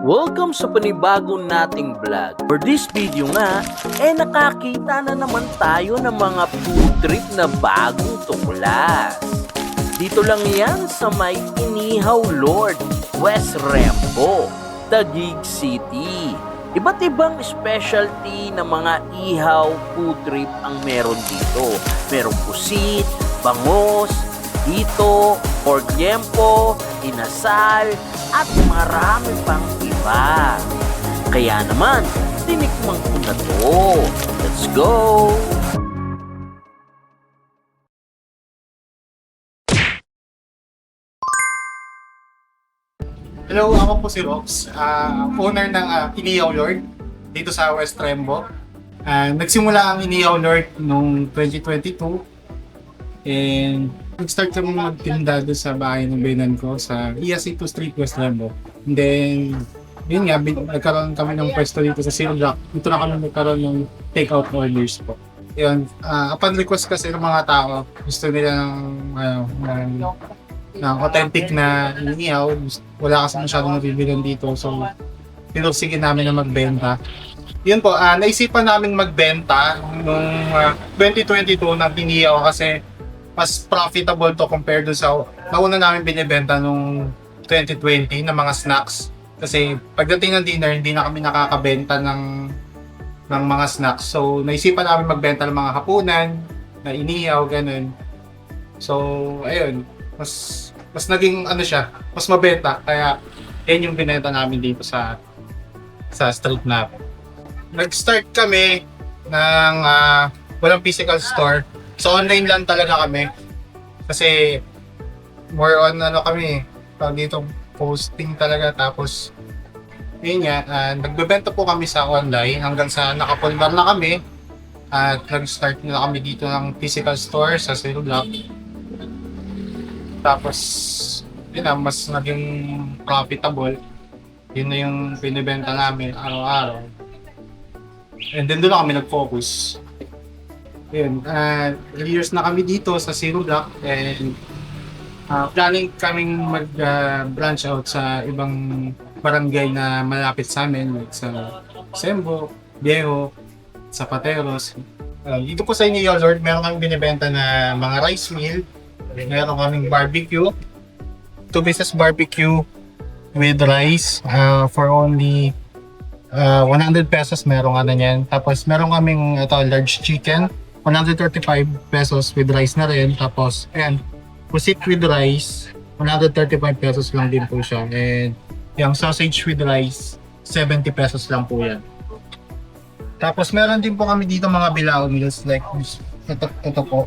Welcome sa panibagong nating vlog. For this video nga, nakakita na naman tayo ng mga food trip na bagong tuklas. Dito lang yan sa may Inihaw Lord, West Rembo, Taguig City. Iba't ibang specialty ng mga ihaw food trip ang meron dito. Merong pusit, bangos, dito, pork liempo, inasal, at marami pang iba. Kaya naman, tinikman ko na to. Let's go! Hello, ako po si Rox, owner ng Inihaw Lord dito sa West Rembo. Nagsimula ang Inihaw Lord noong 2022 and nag-start kami magtinda doon sa bahay ng binan ko sa ESC2 Street, West Rembo. And then, yun nga, nagkaroon kami ng pwesto dito sa Zero Block. Dito na kami nagkaroon ng take-out orders po. Yun, upon request kasi ng mga tao, gusto nila ng authentic na inihaw. Wala kasi masyadong nabibilan dito, so pinursige namin na magbenta. Yun po, naisipan namin magbenta noong 2022 ng inihaw kasi mas profitable to compared do sa nauna namin binibenta nung 2020 na mga snacks. Kasi pagdating ng dinner, hindi na kami nakakabenta ng mga snacks. So naisipan namin magbenta ng mga hapunan, na inihaw, ganun. So ayun, mas naging siya, mas mabenta, kaya yan yung binenta namin dito sa street namin. Nag-start kami ng walang physical store, so online lang talaga kami kasi more on kami dito posting talaga. Tapos yun nga, nagbebenta po kami sa online hanggang sa nakapundar na kami at nag-start na kami dito ng physical store sa Zero Block. Tapos, yun na, mas naging profitable. Yun na yung binibenta namin araw-araw. And then doon na kami nag-focus. Yun, years na kami dito sa Zero Block and planning kaming mag-branch out sa ibang barangay na malapit sa amin, like sa Sembo, Viejo, Zapateros. Dito po sa Inihaw Lord, meron kami binibenta na mga rice meal. Meron kaming barbecue, 2 pieces barbecue with rice for only 100 pesos. Meron nga na yan. Tapos meron kaming large chicken, 135 pesos with rice na rin. Tapos ayan, pusit with rice, 135 pesos lang din po siya. And yung sausage with rice, 70 pesos lang po yan. Tapos meron din po kami dito mga bilao meals like ito po.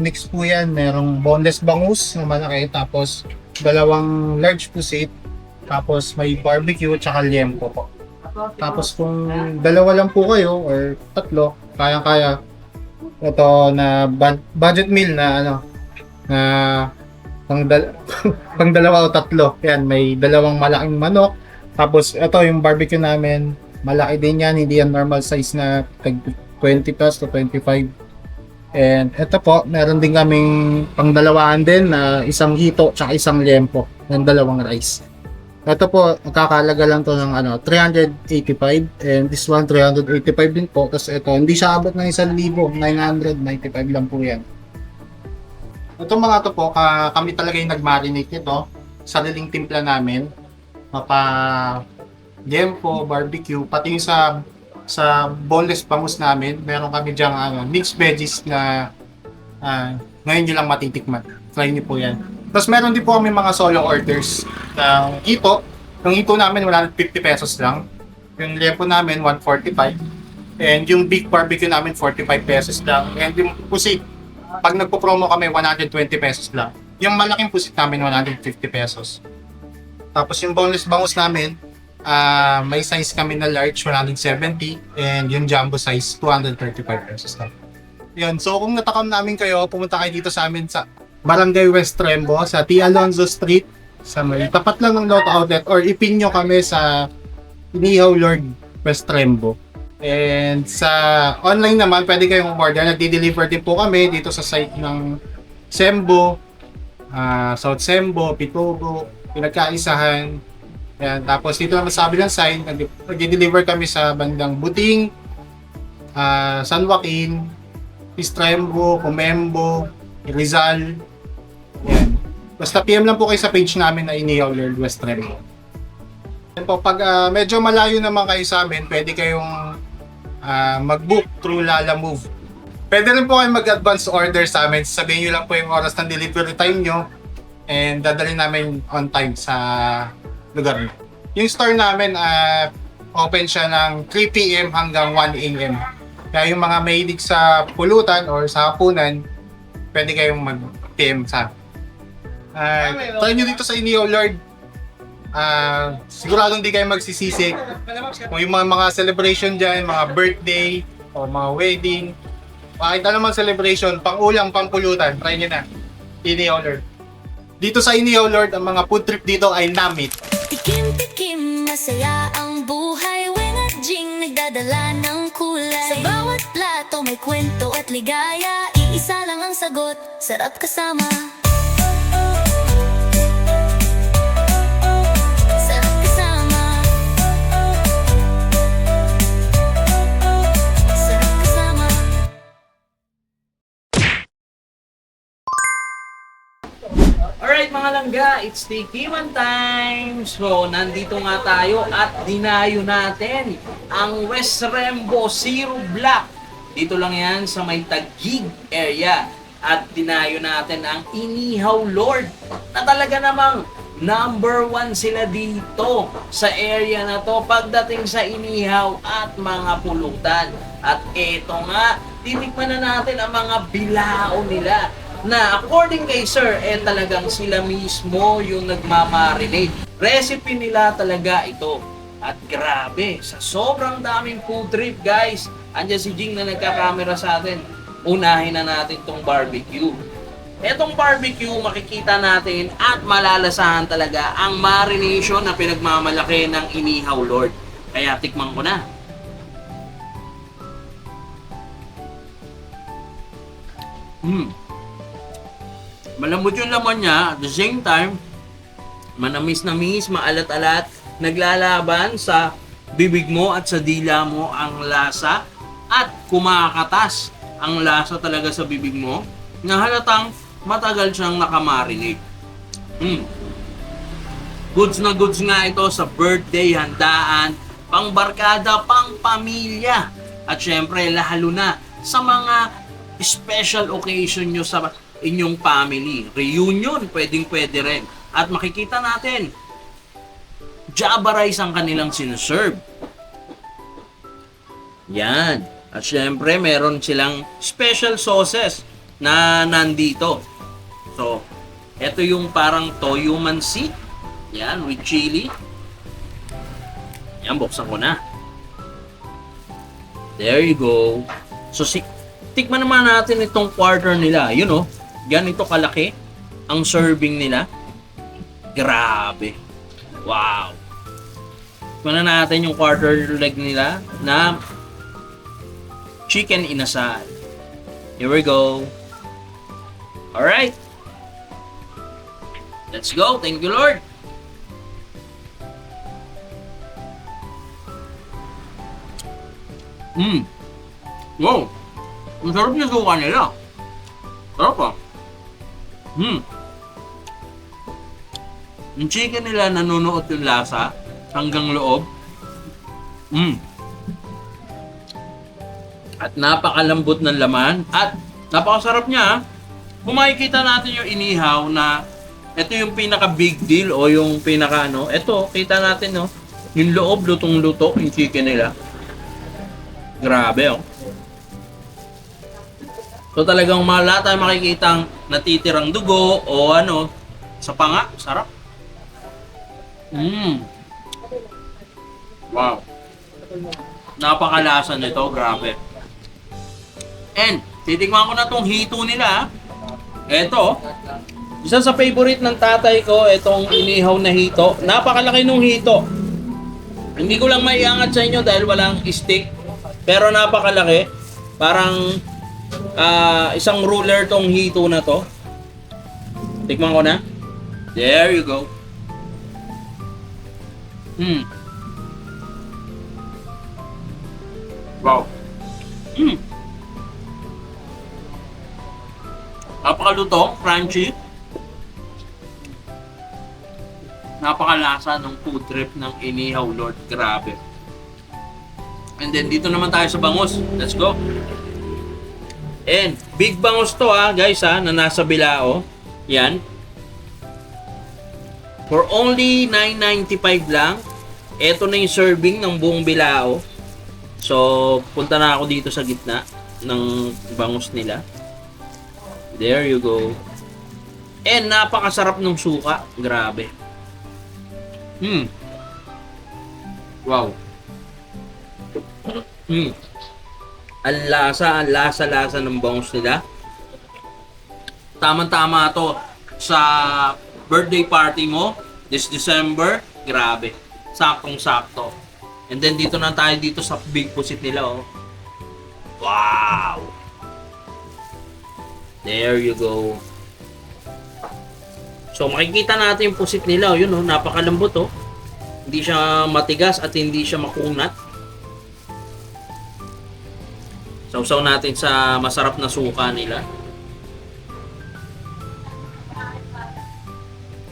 Mix po yan, merong boneless bangus na malaki, tapos dalawang large pusit, tapos may barbecue tsaka liempo po. Tapos kung dalawa lang po kayo or tatlo, kaya-kaya ito na budget meal na na pang dalawa o tatlo. Yan, may dalawang malaking manok, tapos ito yung barbecue namin, malaki din yan, hindi yan normal size na 20 plus to 25. And ito po, meron din kaming pangdalawaan din na isang hito tsaka isang liempo ng dalawang rice. Ito po, kakalaga lang to ng 385 and this one 385 din po. Tapos ito, hindi siya abot ng 1,000, 995 lang po yan. Ito mga to po, kami talaga yung nag-marinate nito. Sariling timpla namin. Mapa liempo, barbecue, pati yung sa boneless bangus namin, meron kami dyang mixed veggies na ngayon nyo lang matitikman. Try nyo po yan. Tapos meron din po kami mga solo orders ng hito. Yung hito namin 150 pesos lang. Yung liempo namin 145. And yung big barbecue namin 45 pesos lang. And yung pusit, pag nagpo-promo kami 120 pesos lang. Yung malaking pusit namin 150 pesos. Tapos yung boneless bangus namin, may size kami na large 170 and yung jumbo size 235 pesos lang. Yun, so kung natakam namin kayo, pumunta kayo dito sa amin sa Barangay West Rembo sa T. Alonzo Street sa may tapat lang ng Lotto Outlet, or ipin nyo kami sa Inihaw Lord West Rembo. And sa online naman, pwede kayong order. Nagdi-deliver din po kami dito sa site ng Sembo, South Sembo, Pitubo, Pinagkaisahan, Yan. Tapos dito naman sa kabilang side, nag-deliver kami sa bandang Buting, San Joaquin, Pistrembo, Comembo, Rizal. Yan. Basta PM lang po kayo sa page namin na Inihaw Lord West Remo. Yan po, pag medyo malayo naman kayo sa amin, pwede kayong mag-book through Lala Move. Pwede rin po kayo mag-advance order sa amin. Sabihin nyo lang po yung oras ng delivery time nyo and dadalhin namin on time sa lugar nyo. Yung store namin, open siya ng 3 PM hanggang 1 AM. Kaya yung mga mahilig sa pulutan or sa hapunan, pwede kayong mag-PM sa try nyo dito sa Inihaw Lord. Siguradong di kayo magsisisi. Kung yung mga celebration dyan, mga birthday o mga wedding, kahit anumang celebration, pang-ulang, pang-pulutan, try nyo na. Inihaw Lord. Dito sa Inihaw Lord, ang mga food trip dito ay namit. Tikim-tikim, masaya ang buhay. Weng at Jing nagdadala ng kulay. Sa bawat plato may kwento at ligaya. Iisa lang ang sagot, sarap kasama. Sarap kasama. Sarap kasama. Alright mga langga, it's Tikiman time! So, nandito nga tayo at dinayo natin ang West Rembo Zero Block. Dito lang yan sa may Taguig area. At dinayo natin ang Inihaw Lord na talaga namang number 1 sila dito sa area na to pagdating sa inihaw at mga pulutan. At eto nga, tinikman na natin ang mga bilao nila na according kay Sir, talagang sila mismo yung nagmamarinate. Recipe nila talaga ito. At grabe, sa sobrang daming food trip guys, andyan si Jing na nagka-camera sa atin. Unahin na natin tong barbecue. Etong barbecue, makikita natin at malalasahan talaga ang marination na pinagmamalaki ng Inihaw Lord. Kaya tikman ko na. Malambot yung laman niya, at the same time, manamis-namis, maalat-alat, naglalaban sa bibig mo at sa dila mo ang lasa at kumakatas ang lasa talaga sa bibig mo na halatang matagal siyang nakamarinate. Goods na goods nga ito sa birthday, handaan, pangbarkada, pang pamilya at syempre lalo na sa mga special occasion nyo sa inyong family. Reunion, pwedeng-pwede rin. At makikita natin, Java rice ang kanilang sinuserve. Yan. At syempre, meron silang special sauces na nandito. So, ito yung parang toyo mansi. Yan, with chili. Yan, buksan ko na. There you go. So, tikman naman natin itong quarter nila. Yun oh, ganito kalaki ang serving nila. Grabe. Wow. Tikman na natin yung quarter leg nila na chicken inasal. Here we go. Alright. Let's go. Thank you, Lord. Wow. Ang sarap yung suka nila. Sarap ah. Yung chicken nila nanunuot yung lasa hanggang loob. At napakalambot ng laman at napakasarap niya. Kung makikita natin yung inihaw na ito yung pinaka big deal o yung pinaka ano, ito kita natin no, yung loob lutong-luto yung chicken nila. Grabe oh. So talagang wala tayong makikitang natitirang dugo o ano sa panga, sarap. Wow. Napakalasa nito, grabe. And titikman ko na tong hito nila. Eto, isa sa favorite ng tatay ko, itong inihaw na hito. Napakalaki nung hito. Hindi ko lang maiangat sa inyo dahil walang stick. Pero napakalaki. Parang isang ruler tong hito na to. Tikman ko na. There you go. Mm. Wow. Mm. Napakalutong, crunchy. Napakalasa ng food trip ng Inihaw Lord. Grabe. And then dito naman tayo sa bangus. Let's go. And big bangus to guys na nasa Bilao. Yan. For only $9.95 lang. Ito na yung serving ng buong Bilao. So, punta na ako dito sa gitna ng bangus nila. There you go. And napakasarap ng suka. Grabe. Wow. Ang lasa ng bangus nila. Tama-tama to sa birthday party mo this December. Grabe. Saktong-sakto. And then dito na tayo dito sa big pusit nila Wow. There you go. So makikita natin yung pusit nila yun napakalambot Hindi siya matigas at hindi siya makunat. Sausaw natin sa masarap na suka nila.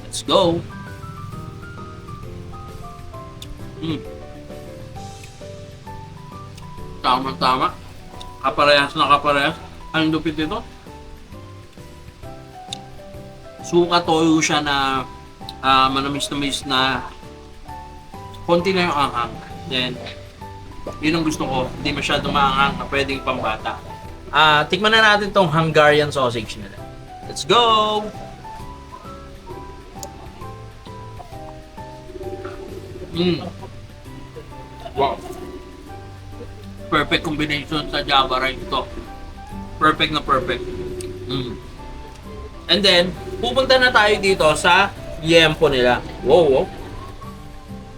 Let's go. Tama-tama. Kaparehas na kaparehas. Ang lupit ito. Suka toyo siya na manamis-namis na konti na yung anghang. Then, yun ang gusto ko. Hindi masyadong maanghang na pwedeng pambata. Tikman na natin tong Hungarian sausage nila. Let's go! Wow! Perfect combination sa Java rice ito. Perfect na perfect. And then, pupunta na tayo dito sa liempo nila. Wow!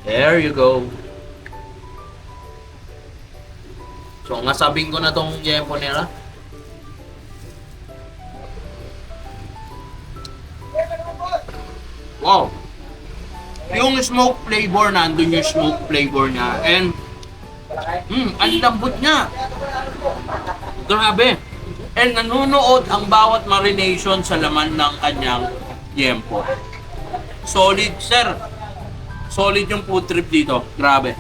There you go. So, nasabing ko na tong liempo nila. Wow! Yung smoke flavor, nandun yung smoke flavor niya. And, ang lambot niya. Grabe. And nanunood ang bawat marination sa laman ng kanyang liempo. Solid, sir. Solid yung food trip dito. Grabe.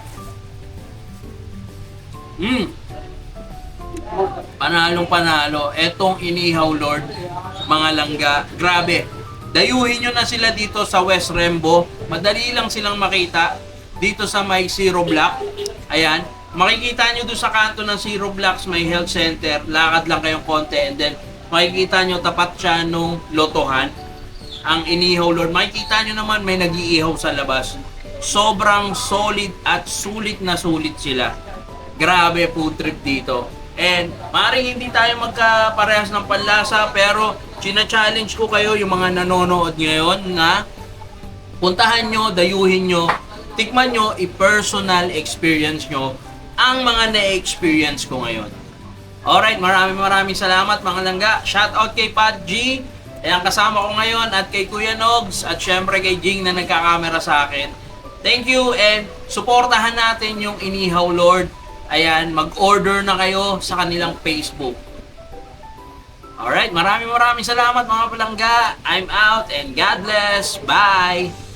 Panalong panalo. Etong Inihaw Lord, mga langga. Grabe. Dayuhin nyo na sila dito sa West Rembo. Madali lang silang makita. Dito sa may Zero Block. Ayan. Makikita nyo doon sa kanto ng Zero Blocks, may health center. Lakad lang kayong konti. And then, makikita nyo tapat siya nung lotohan. Ang Inihaw Lord. Makikita nyo naman may nag-iihaw sa labas. Sobrang solid at sulit na sulit sila. Grabe food trip dito. And maaaring hindi tayo magkaparehas ng panlasa, pero china-challenge ko kayo yung mga nanonood ngayon na puntahan nyo, dayuhin nyo, tikman nyo, i-personal experience nyo ang mga na-experience ko ngayon. Alright, maraming salamat mga langga. Shout out kay Pat G, ayan kasama ko ngayon, at kay Kuya Nogs, at syempre kay Jing na nagkakamera sa akin. Thank you, and suportahan natin yung Inihaw Lord. Ayan, mag-order na kayo sa kanilang Facebook. Alright, maraming salamat mga palangga. I'm out and God bless. Bye!